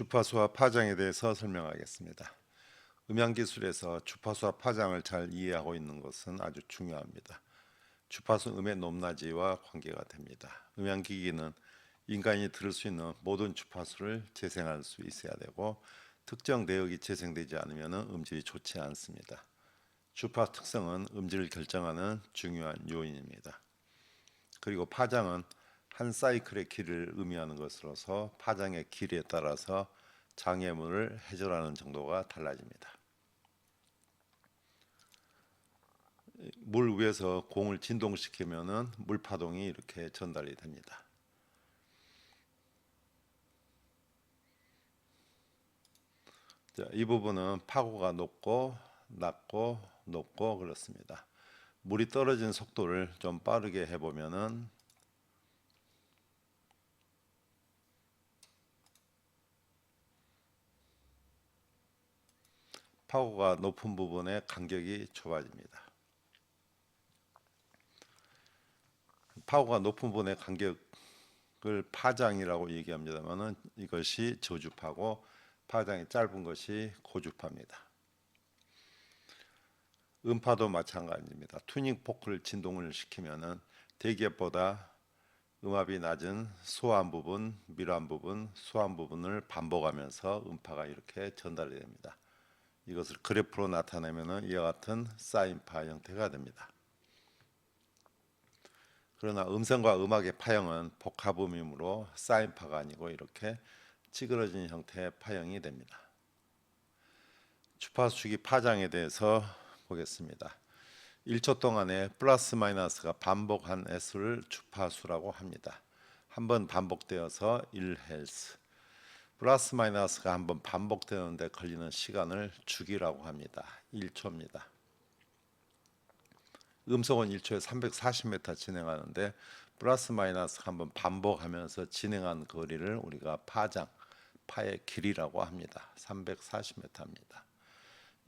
주파수와 파장에 대해서 설명하겠습니다. 음향기술에서 주파수와 파장을 잘 이해하고 있는 것은 아주 중요합니다. 주파수 음의 높낮이와 관계가 됩니다. 음향기기는 인간이 들을 수 있는 모든 주파수를 재생할 수 있어야 되고 특정 내역이 재생되지 않으면 음질이 좋지 않습니다. 주파수 특성은 음질을 결정하는 중요한 요인입니다. 그리고 파장은 한 사이클의 길이를 의미하는 것으로서 파장의 길이에 따라서 장애물을 해결하는 정도가 달라집니다. 물 위에서 공을 진동시키면 물파동이 이렇게 전달이 됩니다. 자, 이 부분은 파고가 높고 낮고 높고 그렇습니다. 물이 떨어지는 속도를 좀 빠르게 해보면은 파고가 높은 부분의 간격이 좁아집니다. 파고가 높은 부분의 간격을 파장이라고 얘기합니다만은 이것이 저주파고 파장이 짧은 것이 고주파입니다. 음파도 마찬가지입니다. 튜닝 포크를 진동을 시키면은 대기업보다 음압이 낮은 소한 부분, 밀한 부분, 소한 부분을 반복하면서 음파가 이렇게 전달이 됩니다. 이것을 그래프로 나타내면 이와 같은 사인파 형태가 됩니다. 그러나 음성과 음악의 파형은 복합음이므로 사인파가 아니고 이렇게 찌그러진 형태의 파형이 됩니다. 주파수 주기 파장에 대해서 보겠습니다. 1초 동안에 플러스 마이너스가 반복한 S를 주파수라고 합니다. 한번 반복되어서 1Hz, 플러스 마이너스가 한번 반복되는데 걸리는 시간을 주기라고 합니다. 1초입니다. 음속은 1초에 340m 진행하는데 플러스 마이너스 한번 반복하면서 진행한 거리를 우리가 파장, 파의 길이라고 합니다. 340m입니다.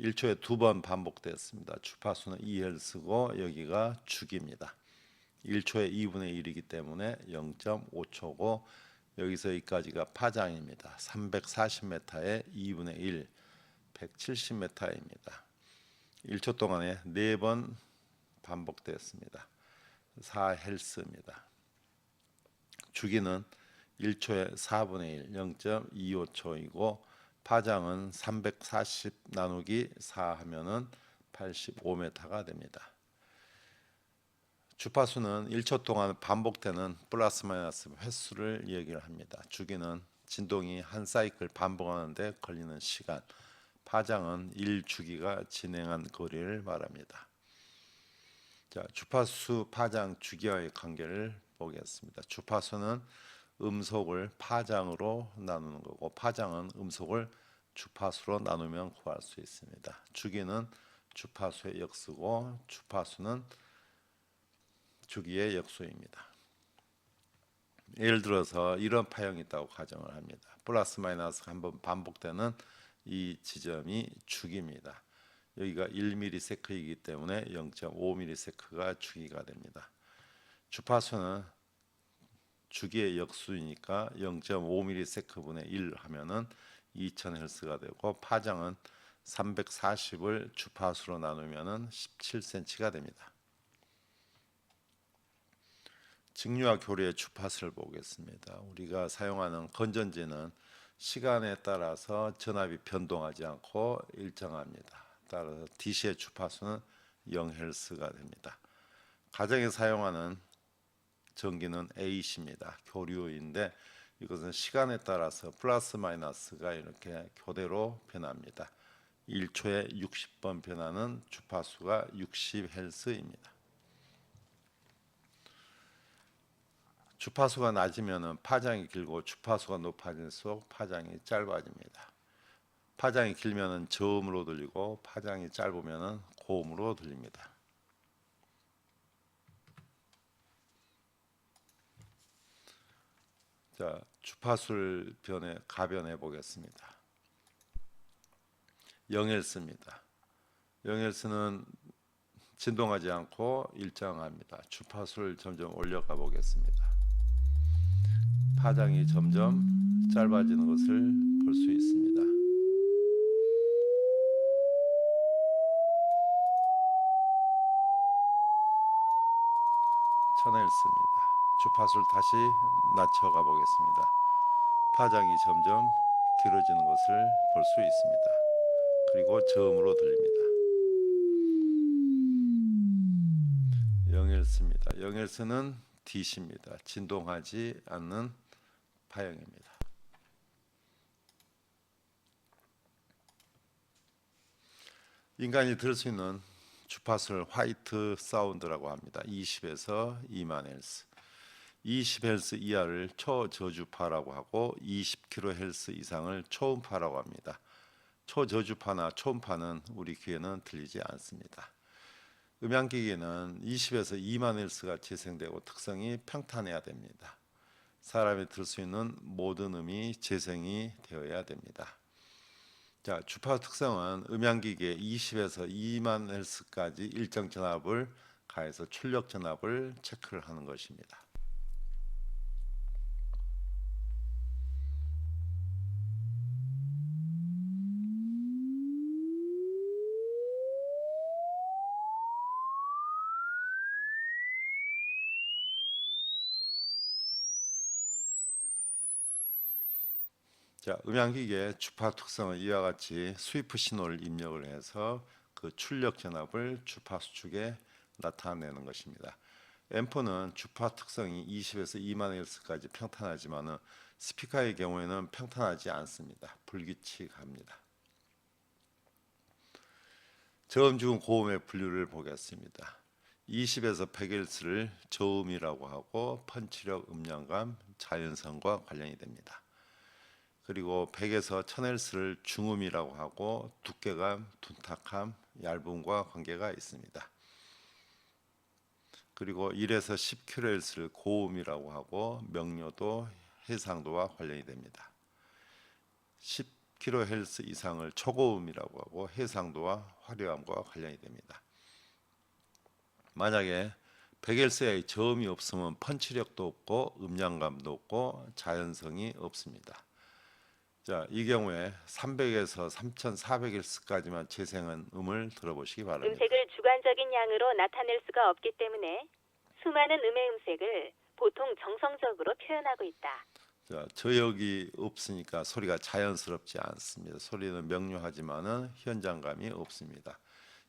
1초에 두 번 반복됐습니다. 주파수는 2Hz고 여기가 주기입니다. 1초에 2분의 1이기 때문에 0.5초고 여기서 여기까지가 파장입니다. 340m에 2분의 1, 170m입니다. 1초 동안에 4번 반복되었습니다. 4Hz입니다. 주기는 1초에 4분의 1, 0.25초이고 파장은 340 나누기 4 하면은 85m가 됩니다. 주파수는 1초 동안 반복되는 플러스 마이너스 횟수를 얘기를 합니다. 주기는 진동이 한 사이클 반복하는데 걸리는 시간, 파장은 1주기가 진행한 거리를 말합니다. 자, 주파수 파장 주기와의 관계를 보겠습니다. 주파수는 음속을 파장으로 나누는 거고 파장은 음속을 주파수로 나누면 구할 수 있습니다. 주기는 주파수의 역수고 주파수는 주기의 역수입니다. 예를 들어서 이런 파형이 있다고 가정을 합니다. 플러스 마이너스가 한번 반복되는 이 지점이 주기입니다. 여기가 1ms이기 때문에 0.5ms가 주기가 됩니다. 주파수는 주기의 역수이니까 0.5ms분의 1 하면은 2000Hz가 되고 파장은 340을 주파수로 나누면은 17cm가 됩니다. 직류와 교류의 주파수를 보겠습니다. 우리가 사용하는 건전지는 시간에 따라서 전압이 변동하지 않고 일정합니다. 따라서 DC의 주파수는 0Hz가 됩니다. 가정에 사용하는 전기는 AC입니다. 교류인데 이것은 시간에 따라서 플러스 마이너스가 이렇게 교대로 변합니다. 1초에 60번 변하는 주파수가 60Hz입니다. 주파수가 낮으면 파장이 길고 주파수가 높아질수록 파장이 짧아집니다. 파장이 길면 저음으로 들리고 파장이 짧으면 고음으로 들립니다. 자, 주파수를 가변해 보겠습니다. 0Hz입니다. 0Hz는 진동하지 않고 일정합니다. 주파수를 점점 올려가 보겠습니다. 파장이 점점 짧아지는 것을 볼 볼 수 있습니다. 1000Hz입니다. 주파수를 다시 낮춰가 보겠습니다. 파장이 점점 길어지는 것을 볼 수 있습니다. 그리고 저음으로 들립니다. 0Hz입니다. 0Hz는 DC입니다. 진동하지 않는 파형입니다. 인간이 들을 수 있는 주파수를 화이트 사운드라고 합니다. 20에서 2만 Hz. 20Hz 이하를 초저주파라고 하고 20kHz 이상을 초음파라고 합니다. 초저주파나 초음파는 우리 귀에는 들리지 않습니다. 음향기기는 20에서 2만 Hz가 재생되고 특성이 평탄해야 됩니다. 사람이 들을 수 있는 모든 음이 재생이 되어야 됩니다. 자, 주파수 특성은 음향기기에 20에서 2만 Hz까지 일정 전압을 가해서 출력 전압을 체크를 하는 것입니다. 자, 음향기기의 주파수 특성은 이와 같이 스위프 신호를 입력을 해서 그 출력 전압을 주파수 축에 나타내는 것입니다. 앰프는 주파수 특성이 20에서 2만 Hz까지 평탄하지만 스피커의 경우에는 평탄하지 않습니다. 불규칙합니다. 저음, 중음, 고음의 분류를 보겠습니다. 20에서 100Hz를 저음이라고 하고 펀치력, 음량감, 자연성과 관련이 됩니다. 그리고 100에서 1000Hz를 중음이라고 하고 두께감, 둔탁함, 얇음과 관계가 있습니다. 그리고 1에서 10kHz를 고음이라고 하고 명료도, 해상도와 관련이 됩니다. 10kHz 이상을 초고음이라고 하고 해상도와 화려함과 관련이 됩니다. 만약에 100Hz의 저음이 없으면 펀치력도 없고 음량감도 없고 자연성이 없습니다. 자, 이 경우에 300에서 3400Hz까지만 재생한 음을 들어보시기 바랍니다. 음색을 주관적인 양으로 나타낼 수가 없기 때문에 수많은 음의 음색을 보통 정성적으로 표현하고 있다. 자, 저역이 없으니까 소리가 자연스럽지 않습니다. 소리는 명료하지만은 현장감이 없습니다.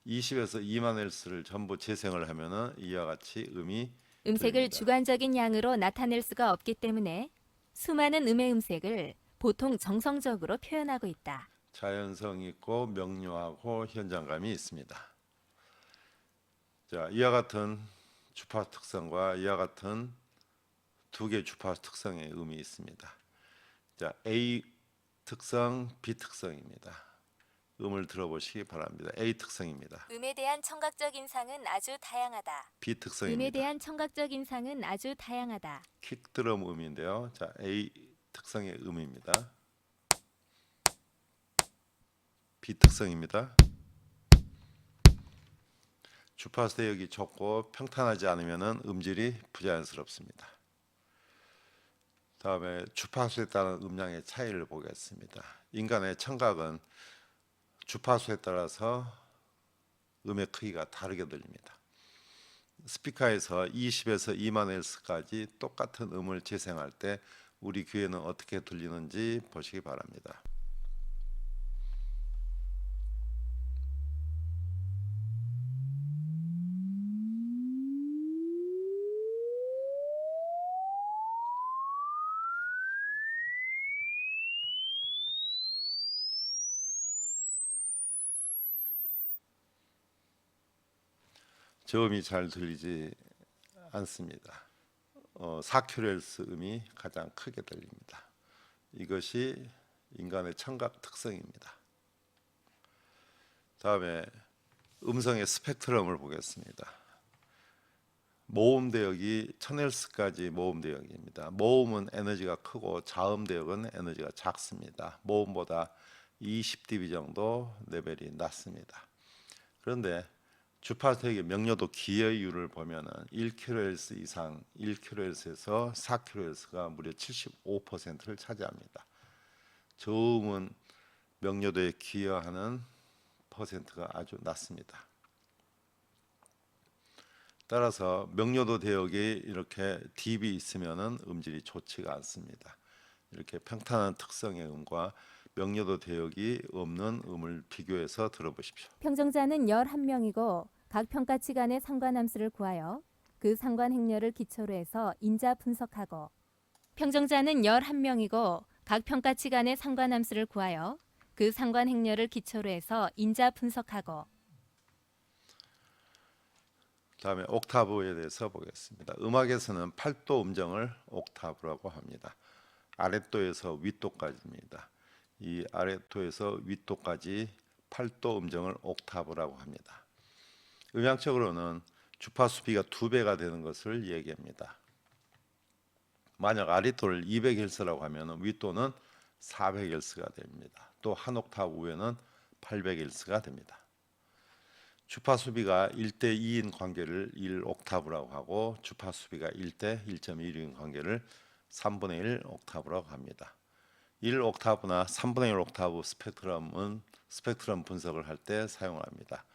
20에서 2만 Hz를 전부 재생을 하면은 이와 같이 음이 음색을 들립니다. 주관적인 양으로 나타낼 수가 없기 때문에 수많은 음의 음색을 보통 정성적으로 표현하고 있다. 자연성 있고 명료하고 현장감이 있습니다. 자, 이와 같은 주파수 특성과 이와 같은 두 개의 주파수 특성의 음이 있습니다. 자, A 특성, B 특성입니다. 음을 들어보시기 바랍니다. A 특성입니다. 음에 대한 청각적 인상은 아주 다양하다. B 특성입니다. 음에 대한 청각적 인상은 아주 다양하다. 킥드럼 음인데요. 자, A 특성의 음입니다. B 특성입니다. 주파수 대역이 좁고 평탄하지 않으면 음질이 부자연스럽습니다. 다음에 주파수에 따른 음량의 차이를 보겠습니다. 인간의 청각은 주파수에 따라서 음의 크기가 다르게 들립니다. 스피커에서 20에서 2만 Hz까지 똑같은 음을 재생할 때 우리 귀에는 어떻게 들리는지 보시기 바랍니다. 저음이 잘 들리지 않습니다. 4kHz 음이 가장 크게 들립니다. 이것이 인간의 청각 특성입니다. 다음에 음성의 스펙트럼을 보겠습니다. 모음 대역이 1000Hz까지 모음 대역입니다. 모음은 에너지가 크고 자음 대역은 에너지가 작습니다. 모음보다 20dB 정도 레벨이 낮습니다. 그런데 주파수 대역의 명료도 기여율을 보면은 1kHz 이상 1kHz에서 4kHz가 무려 75%를 차지합니다. 저음은 명료도에 기여하는 퍼센트가 아주 낮습니다. 따라서 명료도 대역이 이렇게 딥이 있으면은 음질이 좋지가 않습니다. 이렇게 평탄한 특성의 음과 명료도 대역이 없는 음을 비교해서 들어보십시오. 평정자는 11명이고 각 평가치 간의 상관함수를 구하여 그 상관 행렬을 기초로 해서 인자 분석하고 평정자는 11명이고 각 평가치 간의 상관함수를 구하여 그 상관 행렬을 기초로 해서 인자 분석하고 다음에 옥타브에 대해서 보겠습니다. 음악에서는 8도 음정을 옥타브라고 합니다. 아랫도에서 윗도까지입니다. 이 아랫도에서 윗도까지 8도 음정을 옥타브라고 합니다. 음향적으로는 주파수 비가 2배가 되는 것을 얘기합니다. 만약 아랫도를 200Hz라고 하면 윗도는 400Hz가 됩니다. 또 한 옥타브 위에는 800Hz가 됩니다. 주파수비가 1대2인 관계를 1옥타브라고 하고 주파수비가 1대 1.16인 관계를 3분의 1 옥타브라고 합니다. 1옥타브나 3분의 1 옥타브 스펙트럼은 스펙트럼 분석을 할 때 사용합니다.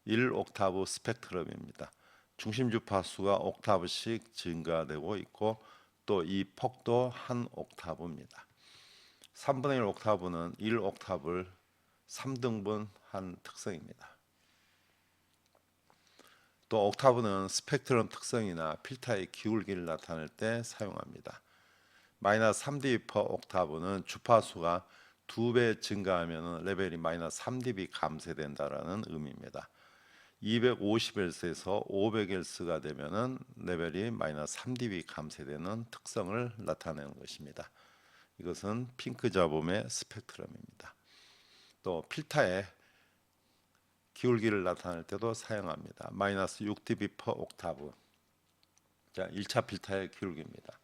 1옥타브 스펙트럼입니다. 중심 주파수가 옥타브씩 증가되고 있고 또 이 폭도 한 옥타브입니다. 3분의 1 옥타브는 1옥타브를 3등분한 특성입니다. 또 옥타브는 스펙트럼 특성이나 필터의 기울기를 나타낼 때 사용합니다. 마이너스 3dB per 옥타브는 주파수가 2배 증가하면 레벨이 마이너스 3dB 감쇄된다라는 의미입니다. 250Hz에서 500Hz가 되면은 레벨이 마이너스 3dB 감쇄되는 특성을 나타내는 것입니다. 이것은 핑크 잡음의 스펙트럼입니다. 또 필터의 기울기를 나타낼 때도 사용합니다. 마이너스 6dB per 옥타브. 자, 1차 필터의 기울기입니다.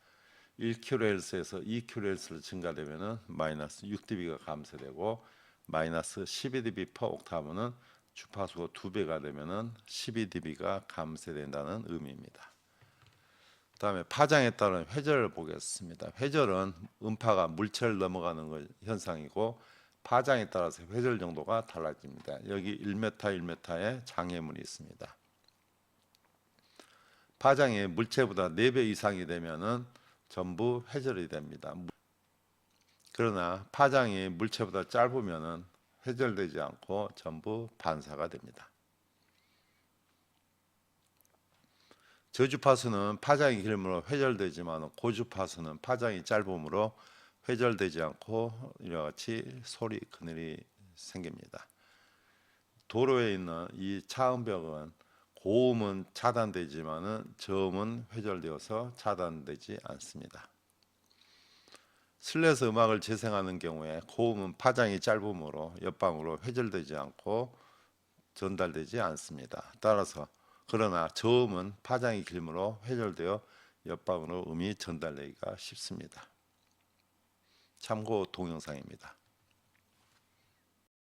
1kHz에서 2kHz로 증가되면은 마이너스 6dB가 감소되고 마이너스 12dB per 옥타브는 주파수가 2배가 되면은 12dB가 감소된다는 의미입니다. 그다음에 파장에 따른 회절을 보겠습니다. 회절은 음파가 물체를 넘어가는 현상이고 파장에 따라서 회절 정도가 달라집니다. 여기 1m, 1m의 장애물이 있습니다. 파장이 물체보다 4배 이상이 되면은 전부 회절이 됩니다. 그러나 파장이 물체보다 짧으면은 회절되지 않고 전부 반사가 됩니다. 저주파수는 파장이 길므로 회절되지만 고주파수는 파장이 짧으므로 회절되지 않고 이와 같이 소리 그늘이 생깁니다. 도로에 있는 이 차음벽은 고음은 차단되지만은 저음은 회절되어서 차단되지 않습니다. 실내에서 음악을 재생하는 경우에 고음은 파장이 짧으므로 옆방으로 회절되지 않고 전달되지 않습니다. 따라서 그러나 저음은 파장이 길므로 회절되어 옆방으로 음이 전달되기가 쉽습니다. 참고 동영상입니다.